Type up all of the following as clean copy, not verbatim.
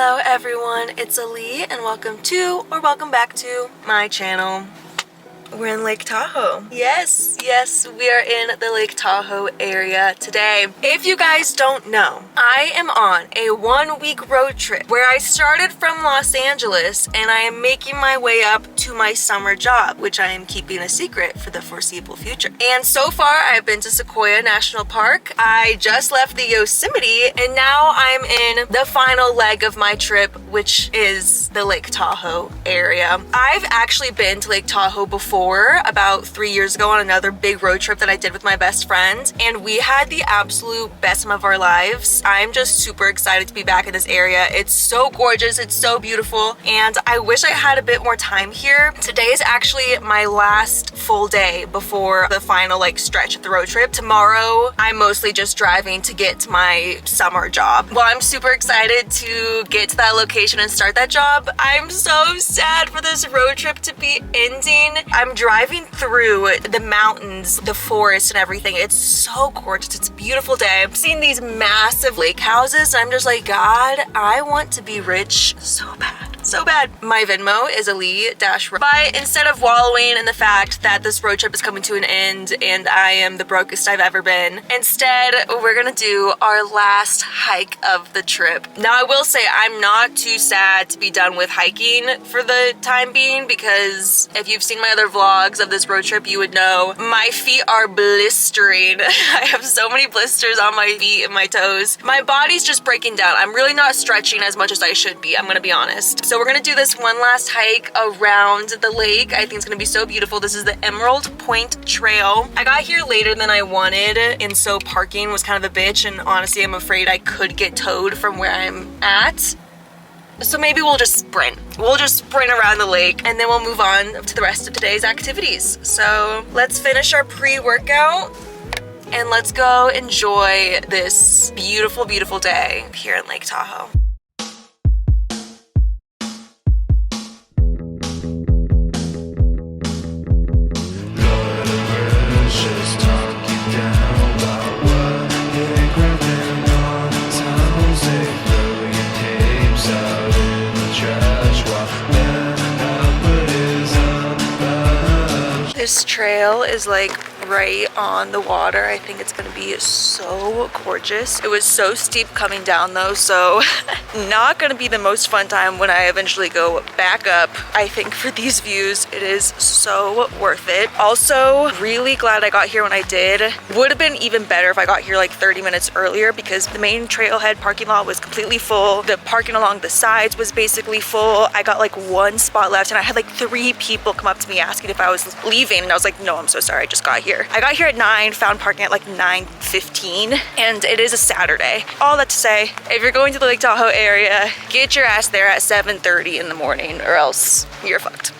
Hello everyone, it's Ali and welcome to or welcome back to my channel. We're in Lake Tahoe. Yes, we are in the Lake Tahoe area today. If you guys don't know, I am on a 1-week road trip where I started from Los Angeles and I am making my way up to my summer job, which I am keeping a secret for the foreseeable future. And so far, I've been to Sequoia National Park. I just left the Yosemite and now I'm in the final leg of my trip, which is the Lake Tahoe area. I've actually been to Lake Tahoe before, about 3 years ago on another big road trip that I did with my best friend, and we had the absolute best time of our lives. I'm just super excited to be back in this area. It's so gorgeous, it's so beautiful, and I wish I had a bit more time here. Today is actually my last full day before the final stretch of the road trip. Tomorrow, I'm mostly just driving to get to my summer job. Well, I'm super excited to get to that location and start that job. I'm so sad for this road trip to be ending. I'm driving through the mountains, the forest and everything. It's so gorgeous. It's a beautiful day. I'm seeing these massive lake houses and I'm just like, God, I want to be rich so bad. So bad. My Venmo is Ali-Road. But instead of wallowing in the fact that this road trip is coming to an end and I am the brokest I've ever been, instead we're gonna do our last hike of the trip. Now I will say I'm not too sad to be done with hiking for the time being, because if you've seen my other vlogs of this road trip, you would know my feet are blistering. I have so many blisters on my feet and my toes. My body's just breaking down. I'm really not stretching as much as I should be, I'm gonna be honest. So we're gonna do this one last hike around the lake. I think it's gonna be so beautiful. This is the Emerald Point Trail. I got here later than I wanted, and so parking was kind of a bitch, and honestly I'm afraid I could get towed from where I'm at. So maybe we'll just sprint. We'll just sprint around the lake and then we'll move on to the rest of today's activities. So let's finish our pre-workout and let's go enjoy this beautiful, beautiful day here in Lake Tahoe. This trail is right on the water. I think it's gonna be so gorgeous. It was so steep coming down though, so not gonna be the most fun time when I eventually go back up. I think for these views, it is so worth it. Also, really glad I got here when I did. Would have been even better if I got here 30 minutes earlier, because the main trailhead parking lot was completely full. The parking along the sides was basically full. I got one spot left and I had 3 people come up to me asking if I was leaving, and I was like, no, I'm so sorry, I just got here. I got here at 9, found parking at 9:15, and it is a Saturday. All that to say, if you're going to the Lake Tahoe area, get your ass there at 7:30 in the morning or else you're fucked.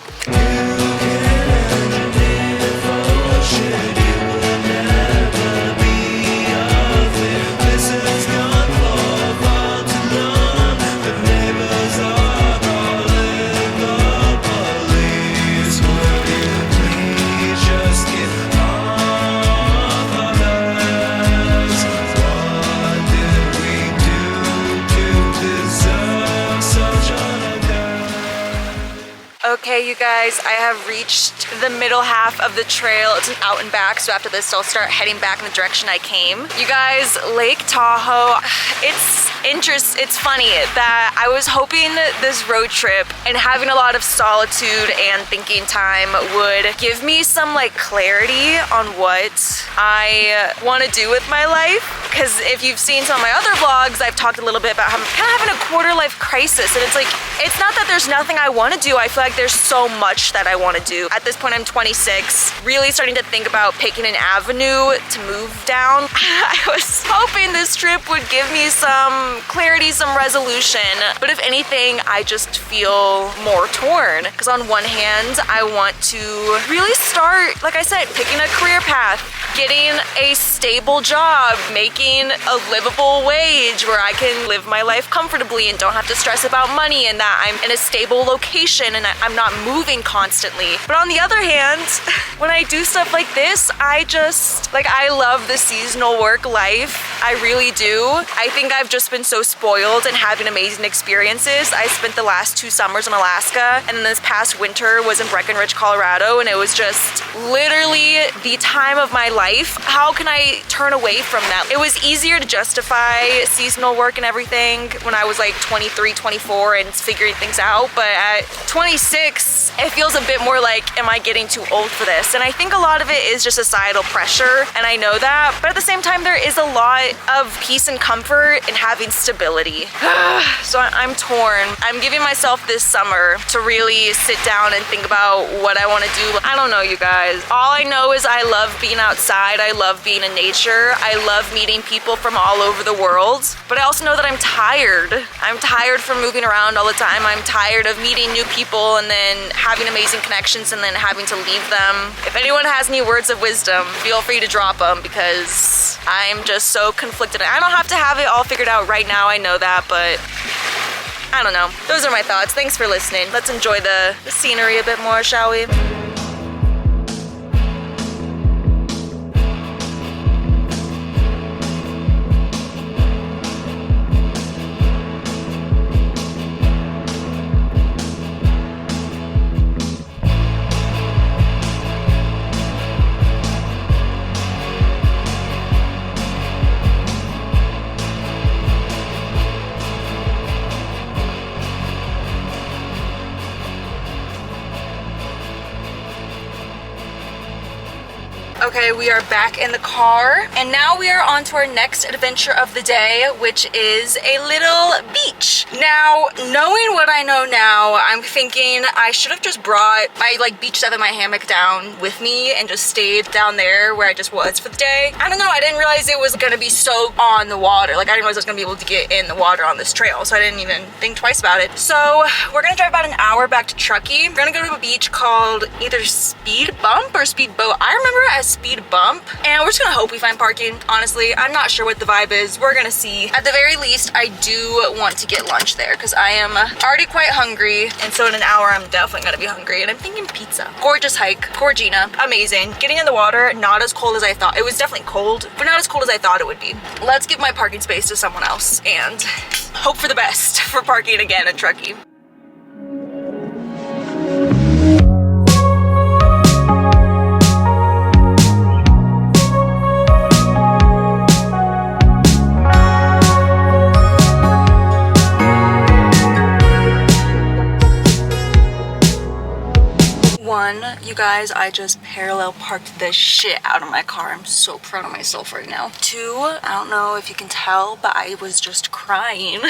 Okay, you guys, I have reached the middle half of the trail. It's an out and back, so after this, I'll start heading back in the direction I came. You guys, Lake Tahoe, it's funny that I was hoping this road trip and having a lot of solitude and thinking time would give me some clarity on what I want to do with my life. Because if you've seen some of my other vlogs, I've talked a little bit about how I'm kind of having a quarter life crisis, and it's not that there's nothing I want to do. I feel like there's so much that I want to do. At this point, I'm 26, really starting to think about picking an avenue to move down. I was hoping this trip would give me some clarity, some resolution, but if anything, I just feel more torn. Because on one hand, I want to really start, like I said, picking a career path, getting a stable job, making a livable wage where I can live my life comfortably and don't have to stress about money, and that I'm in a stable location and I'm not moving constantly. But on the other hand, when I do stuff like this, I love the seasonal work life. I really do. I think I've just been been so spoiled and having amazing experiences. I spent the last 2 summers in Alaska, and then this past winter was in Breckenridge, Colorado, and it was just literally the time of my life. How can I turn away from that? It was easier to justify seasonal work and everything when I was like 23, 24 and figuring things out, but at 26, it feels a bit more like, am I getting too old for this? And I think a lot of it is just societal pressure, and I know that, but at the same time, there is a lot of peace and comfort in having stability. So I'm torn. I'm giving myself this summer to really sit down and think about what I want to do. I don't know, you guys. All I know is I love being outside. I love being in nature. I love meeting people from all over the world, but I also know that I'm tired. I'm tired from moving around all the time. I'm tired of meeting new people and then having amazing connections and then having to leave them. If anyone has any words of wisdom, feel free to drop them, because I'm just so conflicted. I don't have to have it all figured out right now, I know that, but I don't know. Those are my thoughts. Thanks for listening. Let's enjoy the scenery a bit more, shall we? Okay, we are back in the car, and now we are on to our next adventure of the day, which is a little beach. Now, knowing what I know now, I'm thinking I should have just brought my beach set and my hammock down with me and just stayed down there where I just was for the day. I don't know, I didn't realize it was gonna be so on the water. Like, I didn't realize I was gonna be able to get in the water on this trail, so I didn't even think twice about it. So, we're gonna drive about an hour back to Truckee. We're gonna go to a beach called either Speed Bump or Speedboat. I remember it as Speed Bump, and we're just gonna hope we find parking. Honestly, I'm not sure what the vibe is. We're gonna see. At the very least, I do want to get lunch there because I am already quite hungry, and so in an hour I'm definitely gonna be hungry, and I'm thinking pizza. Gorgeous hike, Gorgina, amazing. Getting in the water, not as cold as I thought. It was definitely cold, but not as cold as I thought it would be. Let's give my parking space to someone else and hope for the best for parking again in Truckee. You guys, I just parallel parked the shit out of my car. I'm so proud of myself right now. 2, I don't know if you can tell, but I was just crying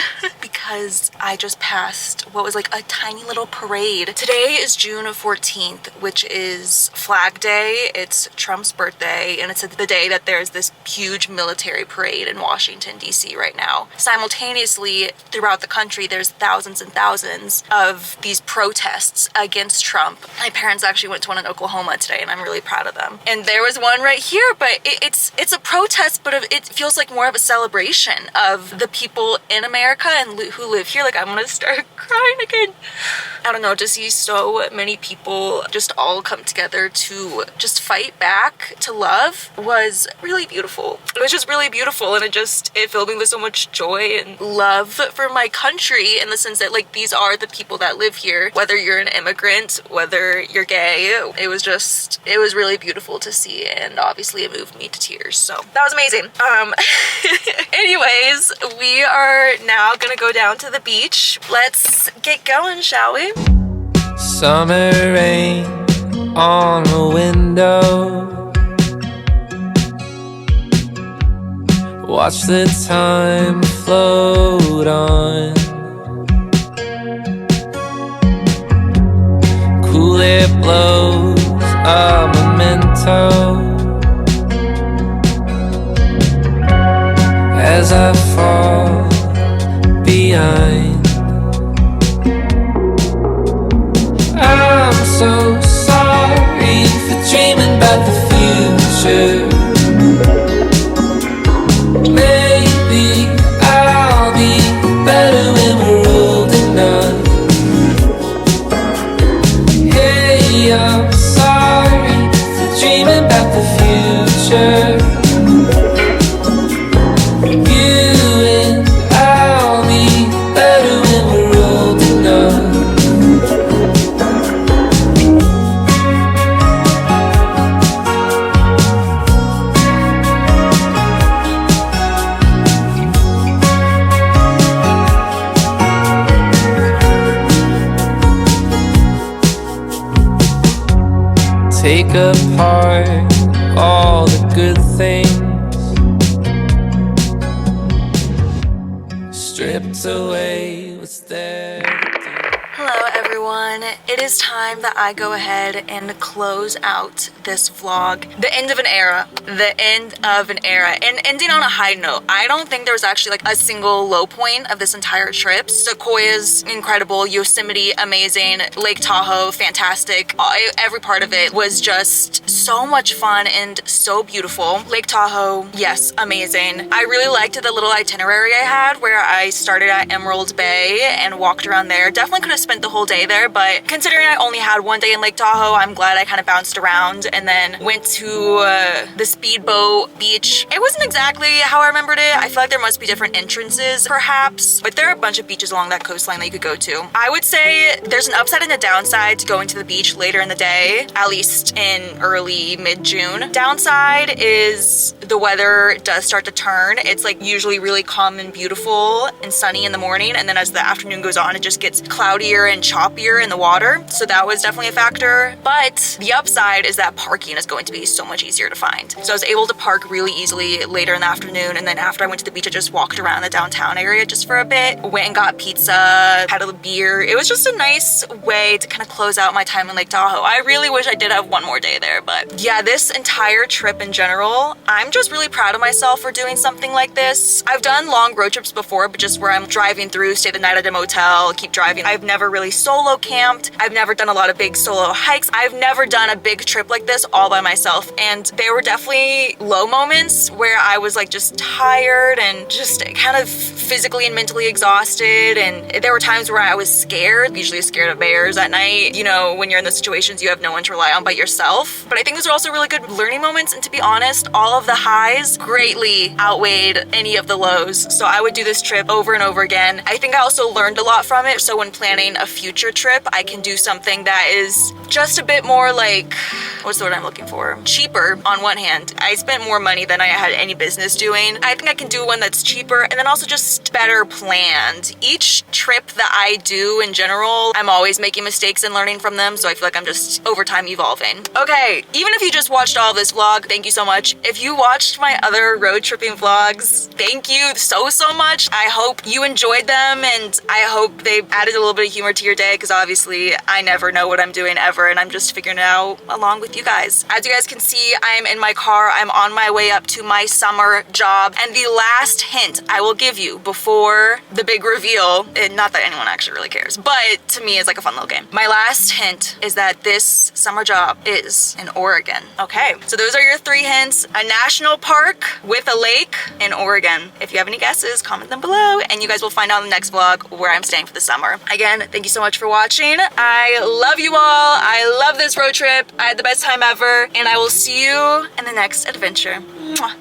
because I just passed what was like a tiny little parade. Today is June 14th, which is Flag Day. It's Trump's birthday, and it's the day that there's this huge military parade in Washington, D.C. right now. Simultaneously, throughout the country, there's thousands and thousands of these protests against Trump. My parents actually went to one in Oklahoma today, and I'm really proud of them. And there was one right here, but it's a protest, but it feels like more of a celebration of the people in America and who live here. Like, I'm gonna start crying again. I don't know, to see so many people just all come together to just fight back to love was really beautiful. It was just really beautiful, and it filled me with so much joy and love for my country, in the sense that, like, these are the people that live here, whether you're an immigrant, whether you're gay. It was really beautiful to see, and obviously it moved me to tears, so that was amazing. Anyways, we are now gonna go down to the beach. Let's get going, shall we? Summer rain on the window, watch the time float on. Cool air blows a memento as I fall behind. I'm so sorry for dreaming about the future. Maybe I'll be better when we're old enough. Hey, I'm sorry for dreaming about the future. You and I take apart all the good things, stripped away what's there. Hello everyone, it is time that I go ahead and close out this vlog. The end of an era. The end of an era. And ending on a high note. I don't think there was actually like a single low point of this entire trip. Sequoia's incredible, Yosemite amazing, Lake Tahoe fantastic. Every part of it was just so much fun and so beautiful. Lake Tahoe, yes, amazing. I really liked the little itinerary I had where I started at Emerald Bay and walked around there. Definitely could have spent the whole day there, but considering I only had one day in Lake Tahoe, I'm glad I kind of bounced around and then went to the speedboat beach. It wasn't exactly how I remembered it. I feel like there must be different entrances perhaps, but there are a bunch of beaches along that coastline that you could go to. I would say there's an upside and a downside to going to the beach later in the day, at least in early mid-June. Downside is the weather does start to turn. It's like usually really calm and beautiful and sunny in the morning, and then as the afternoon goes on, it just gets cloudier and choppier in the water. So that was definitely a factor. But the upside is that parking is going to be so much easier to find. So I was able to park really easily later in the afternoon, and then after I went to the beach, I just walked around the downtown area just for a bit, went and got pizza, had a beer. It was just a nice way to kind of close out my time in Lake Tahoe. I really wish I did have one more day there, but yeah, this entire trip in general, I'm just really proud of myself for doing something like this. I've done long road trips before, but just where I'm driving through, stay the night at a motel, keep driving. I've never really solo camped. I've never done a lot of big solo hikes. I've never done a big trip like this all by myself, and there were definitely low moments where I was like just tired and just kind of physically and mentally exhausted, and there were times where I was scared, usually scared of bears at night. You know, when you're in those situations, you have no one to rely on but yourself. But I think those are also really good learning moments, and to be honest, all of the highs greatly outweighed any of the lows. So I would do this trip over and over again. I think I also learned a lot from it, so when planning a future trip, I can do something that is just a bit more like, what's the word I'm looking for? Cheaper on one hand. I spent more money than I had any business doing. I think I can do one that's cheaper and then also just better planned. Each trip that I do in general, I'm always making mistakes and learning from them, so I feel like I'm just over time evolving. Okay, even if you just watched all of this vlog, thank you so much. If you watched my other road tripping vlogs, thank you so much. I hope you enjoyed them, and I hope they added a little bit of humor to your day, because obviously I never know what I'm doing ever, and I'm just figuring it out along with you guys. As you guys can see, I'm in my car. I'm on my way up to my summer job, and the last hint I will give you before the big reveal, and not that anyone actually really cares, but to me it's like a fun little game. My last hint is that this summer job is in Oregon. Okay, so those are your 3 hints. A national park with a lake in Oregon. If you have any guesses, comment them below, and you guys will find out in the next vlog where I'm staying for the summer. Again, thank you so much for watching. I love you all. I love this road trip. I had the best time ever, and I will see you in the next adventure. Mwah.